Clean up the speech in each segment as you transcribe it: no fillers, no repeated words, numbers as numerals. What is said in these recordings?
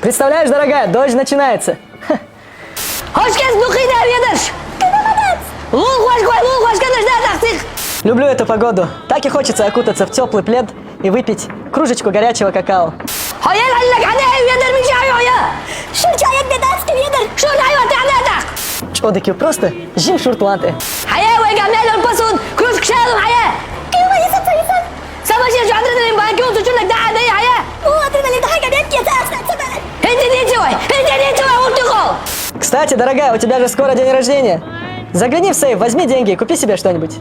Представляешь, дорогая, дождь начинается. Люблю эту погоду. Так и хочется окутаться в теплый плед и выпить кружечку горячего какао. Чодики, просто жим шуртланты. Кстати, дорогая, у тебя же скоро день рождения. Загляни в сейф, возьми деньги и купи себе что-нибудь.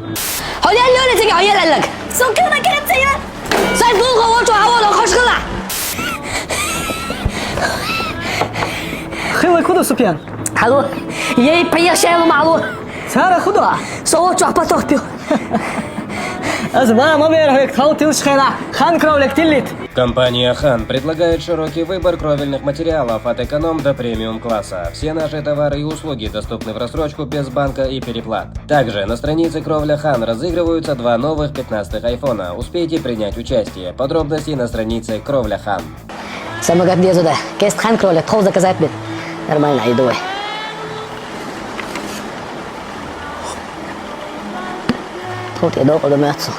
Хылы худу супьян. Сара худо. Компания Хан предлагает широкий выбор кровельных материалов от эконом до премиум класса. Все наши товары и услуги доступны в рассрочку без банка и переплат. Также на странице Кровля Хан разыгрываются 2 новых 15-х айфона. Успейте принять участие. Подробности на странице Кровля Хан. Самогат где туда? Кест Хан Кровля, тол заказать мне. Нормально, иду. Тут я долго думаю отцу.